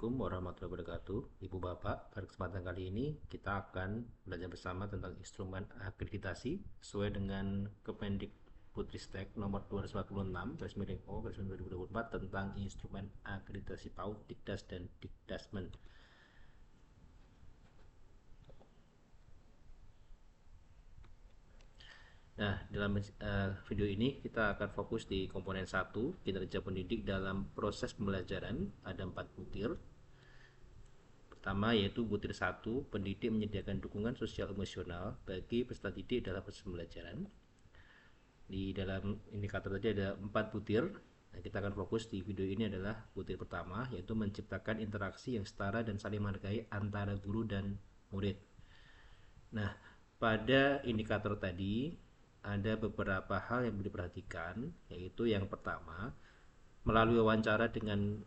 Assalamualaikum warahmatullahi wabarakatuh. Ibu Bapak, pada kesempatan kali ini kita akan belajar bersama tentang instrumen akreditasi sesuai dengan Kemendikbudristek nomor 246 garis miring O garis miring 2024 tentang instrumen akreditasi PAUD, Dikdas dan Dikdasmen. Nah, dalam video ini kita akan fokus di komponen 1, kinerja pendidik dalam proses pembelajaran. Ada 4 butir. Pertama yaitu butir 1, pendidik menyediakan dukungan sosial emosional bagi peserta didik dalam proses pembelajaran. Di dalam indikator tadi ada 4 butir. Nah, kita akan fokus di video ini adalah butir pertama, yaitu menciptakan interaksi yang setara dan saling menghargai antara guru dan murid. Nah, pada indikator tadi ada beberapa hal yang perlu diperhatikan, yaitu yang pertama, melalui wawancara dengan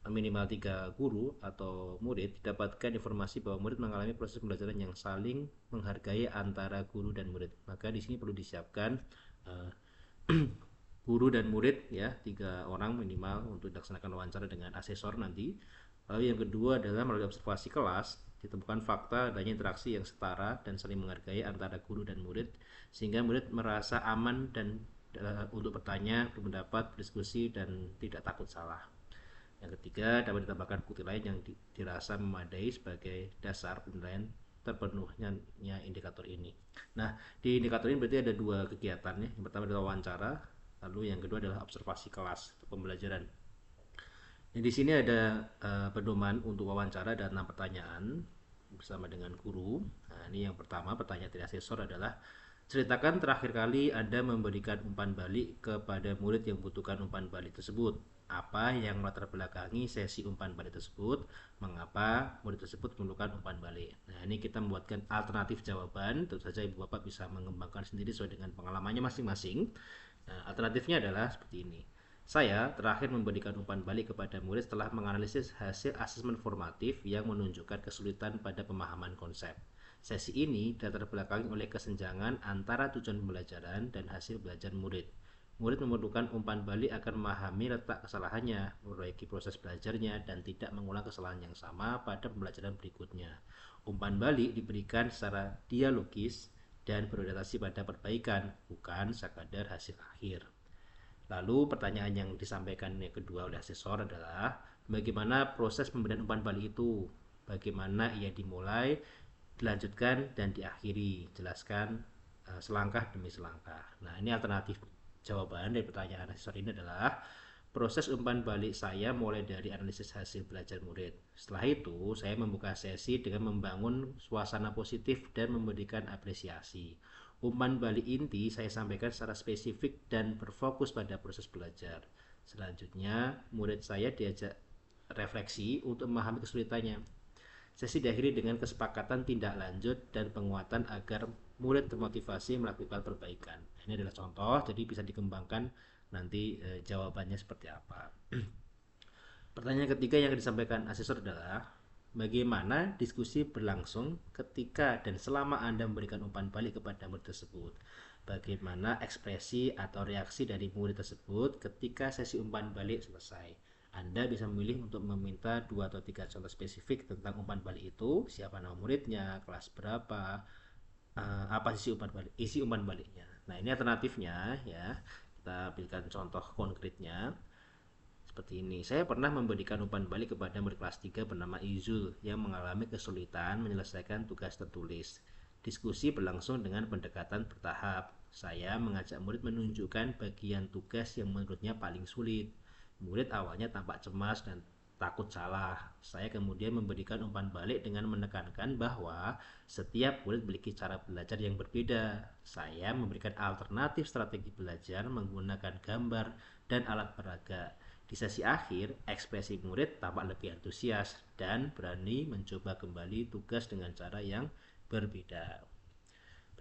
minimal 3 guru atau murid, didapatkan informasi bahwa murid mengalami proses pembelajaran yang saling menghargai antara guru dan murid. Maka di sini perlu disiapkan guru dan murid ya, 3 orang minimal untuk dilaksanakan wawancara dengan asesor nanti. Lalu yang kedua adalah melalui observasi kelas ditemukan fakta adanya interaksi yang setara dan saling menghargai antara guru dan murid, sehingga murid merasa aman dan untuk bertanya, berpendapat, berdiskusi, dan tidak takut salah. Yang ketiga, dapat ditambahkan bukti lain yang dirasa memadai sebagai dasar penilaian terpenuhnya indikator ini. Nah, di indikator ini berarti ada 2 kegiatan ya. Yang pertama adalah wawancara, lalu yang kedua adalah observasi kelas atau pembelajaran. Nah, di sini ada pedoman untuk wawancara dan 6 pertanyaan bersama dengan guru. Nah, ini yang pertama, pertanyaan dari asesor adalah ceritakan terakhir kali Anda memberikan umpan balik kepada murid yang membutuhkan umpan balik tersebut. Apa yang melatar belakangi sesi umpan balik tersebut? Mengapa murid tersebut memerlukan umpan balik? Nah, ini kita membuatkan alternatif jawaban. Tentu saja Ibu Bapak bisa mengembangkan sendiri sesuai dengan pengalamannya masing-masing. Nah, alternatifnya adalah seperti ini. Saya terakhir memberikan umpan balik kepada murid setelah menganalisis hasil asesmen formatif yang menunjukkan kesulitan pada pemahaman konsep. Sesi ini dilatar belakangi oleh kesenjangan antara tujuan pembelajaran dan hasil belajar murid. Murid memerlukan umpan balik agar memahami letak kesalahannya, memperbaiki proses belajarnya, dan tidak mengulang kesalahan yang sama pada pembelajaran berikutnya. Umpan balik diberikan secara dialogis dan berorientasi pada perbaikan, bukan sekadar hasil akhir. Lalu pertanyaan yang disampaikan yang kedua oleh asesor adalah bagaimana proses pemberian umpan balik itu? Bagaimana ia dimulai, dilanjutkan, dan diakhiri? Jelaskan selangkah demi selangkah. Nah, ini alternatif jawaban dari pertanyaan asesor ini adalah proses umpan balik saya mulai dari analisis hasil belajar murid. Setelah itu, saya membuka sesi dengan membangun suasana positif dan memberikan apresiasi. Umpan balik inti saya sampaikan secara spesifik dan berfokus pada proses belajar. Selanjutnya, murid saya diajak refleksi untuk memahami kesulitannya. Sesi diakhiri dengan kesepakatan tindak lanjut dan penguatan agar murid termotivasi melakukan perbaikan. Ini adalah contoh, jadi bisa dikembangkan nanti jawabannya seperti apa. Pertanyaan ketiga yang disampaikan asesor adalah bagaimana diskusi berlangsung ketika dan selama Anda memberikan umpan balik kepada murid tersebut. Bagaimana ekspresi atau reaksi dari murid tersebut ketika sesi umpan balik selesai. Anda bisa memilih untuk meminta 2 atau 3 contoh spesifik tentang umpan balik itu, siapa nama muridnya, kelas berapa, apa isi umpan baliknya. Nah, ini alternatifnya ya. Kita berikan contoh konkretnya. Seperti ini, saya pernah memberikan umpan balik kepada murid kelas 3 bernama Izul yang mengalami kesulitan menyelesaikan tugas tertulis. Diskusi berlangsung dengan pendekatan bertahap. Saya mengajak murid menunjukkan bagian tugas yang menurutnya paling sulit. Murid awalnya tampak cemas dan takut salah. Saya kemudian memberikan umpan balik dengan menekankan bahwa setiap murid memiliki cara belajar yang berbeda. Saya memberikan alternatif strategi belajar menggunakan gambar dan alat peraga. Di sesi akhir, ekspresi murid tampak lebih antusias dan berani mencoba kembali tugas dengan cara yang berbeda.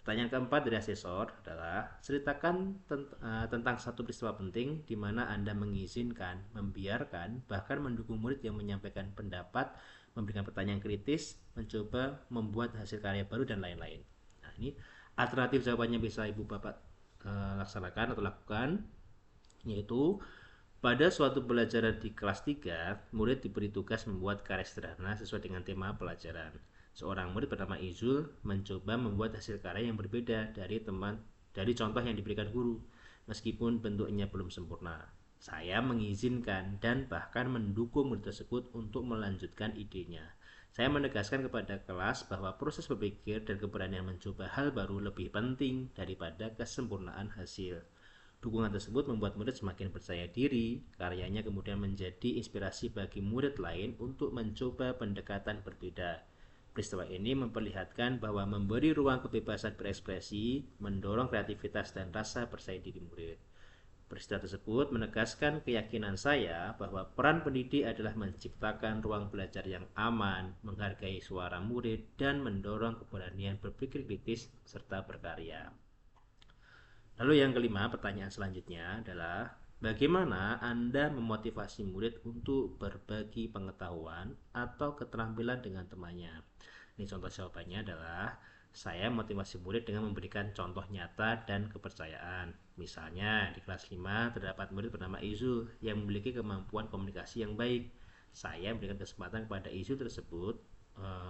Pertanyaan keempat dari asesor adalah ceritakan tentang satu peristiwa penting di mana Anda mengizinkan, membiarkan, bahkan mendukung murid yang menyampaikan pendapat, memberikan pertanyaan kritis, mencoba membuat hasil karya baru, dan lain-lain. Nah, ini alternatif jawabannya bisa Ibu Bapak laksanakan atau lakukan, yaitu Pada suatu pelajaran di kelas 3, murid diberi tugas membuat karya sederhana sesuai dengan tema pelajaran. Seorang murid bernama Izul mencoba membuat hasil karya yang berbeda dari contoh yang diberikan guru, meskipun bentuknya belum sempurna. Saya mengizinkan dan bahkan mendukung murid tersebut untuk melanjutkan idenya. Saya menegaskan kepada kelas bahwa proses berpikir dan keberanian mencoba hal baru lebih penting daripada kesempurnaan hasil. Dukungan tersebut membuat murid semakin percaya diri. Karyanya kemudian menjadi inspirasi bagi murid lain untuk mencoba pendekatan berbeda. Peristiwa ini memperlihatkan bahwa memberi ruang kebebasan berekspresi mendorong kreativitas dan rasa percaya diri murid. Peristiwa tersebut menegaskan keyakinan saya bahwa peran pendidik adalah menciptakan ruang belajar yang aman, menghargai suara murid, dan mendorong keberanian berpikir kritis serta berkarya. Lalu yang kelima, pertanyaan selanjutnya adalah bagaimana Anda memotivasi murid untuk berbagi pengetahuan atau keterampilan dengan temannya? Ini contoh jawabannya adalah saya motivasi murid dengan memberikan contoh nyata dan kepercayaan. Misalnya di kelas 5 terdapat murid bernama Izul yang memiliki kemampuan komunikasi yang baik. Saya memberikan kesempatan kepada Izul tersebut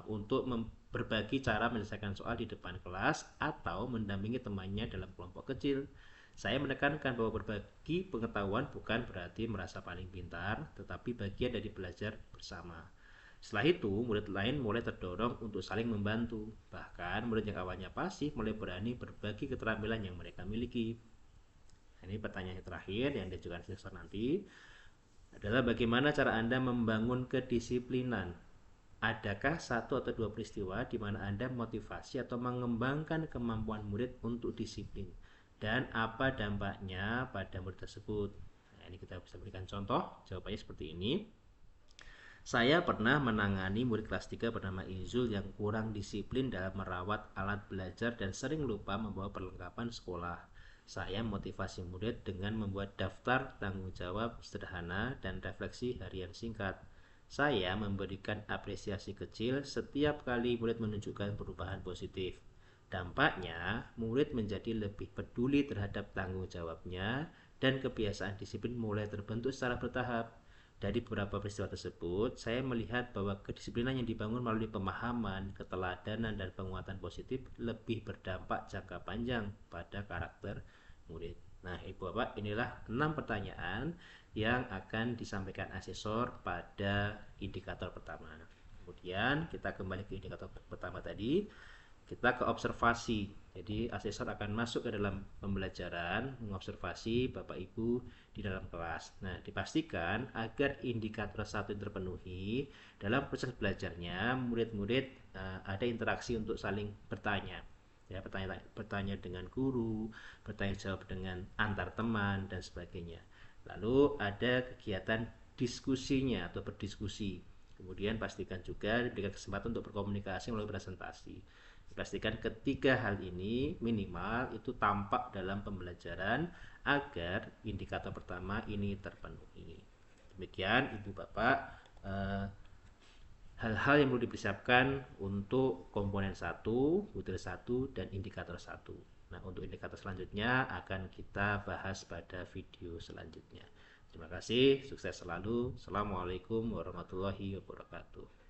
untuk berbagi cara menyelesaikan soal di depan kelas atau mendampingi temannya dalam kelompok kecil. Saya menekankan bahwa berbagi pengetahuan bukan berarti merasa paling pintar, tetapi bagian dari belajar bersama. Setelah itu, murid lain mulai terdorong untuk saling membantu. Bahkan murid yang awalnya pasif mulai berani berbagi keterampilan yang mereka miliki. Ini pertanyaan yang terakhir yang diajukan siswa nanti adalah bagaimana cara Anda membangun kedisiplinan. Adakah satu atau dua peristiwa di mana Anda motivasi atau mengembangkan kemampuan murid untuk disiplin? Dan apa dampaknya pada murid tersebut? Nah, ini kita bisa berikan contoh. Jawabannya seperti ini. Saya pernah menangani murid kelas 3 bernama Izul yang kurang disiplin dalam merawat alat belajar dan sering lupa membawa perlengkapan sekolah. Saya motivasi murid dengan membuat daftar tanggung jawab sederhana dan refleksi harian singkat. Saya memberikan apresiasi kecil setiap kali murid menunjukkan perubahan positif. Dampaknya, murid menjadi lebih peduli terhadap tanggung jawabnya dan kebiasaan disiplin mulai terbentuk secara bertahap. Dari beberapa peristiwa tersebut, saya melihat bahwa kedisiplinan yang dibangun melalui pemahaman, keteladanan, dan penguatan positif lebih berdampak jangka panjang pada karakter murid. Nah, Ibu Bapak, inilah 6 pertanyaan yang akan disampaikan asesor pada indikator pertama. Kemudian kita kembali ke indikator pertama tadi, kita ke observasi. Jadi asesor akan masuk ke dalam pembelajaran, mengobservasi Bapak Ibu di dalam kelas. Nah, dipastikan agar indikator 1 terpenuhi, dalam proses belajarnya murid-murid ada interaksi untuk saling bertanya. Ya, bertanya dengan guru, bertanya jawab dengan antar teman dan sebagainya. Lalu ada kegiatan diskusinya atau berdiskusi. Kemudian pastikan juga diberikan kesempatan untuk berkomunikasi melalui presentasi. Pastikan ketiga hal ini minimal itu tampak dalam pembelajaran agar indikator pertama ini terpenuhi. Demikian Ibu Bapak hal-hal yang perlu dipersiapkan untuk komponen 1, butir 1, dan indikator 1. Nah, untuk indikator selanjutnya akan kita bahas pada video selanjutnya. Terima kasih, sukses selalu. Assalamualaikum warahmatullahi wabarakatuh.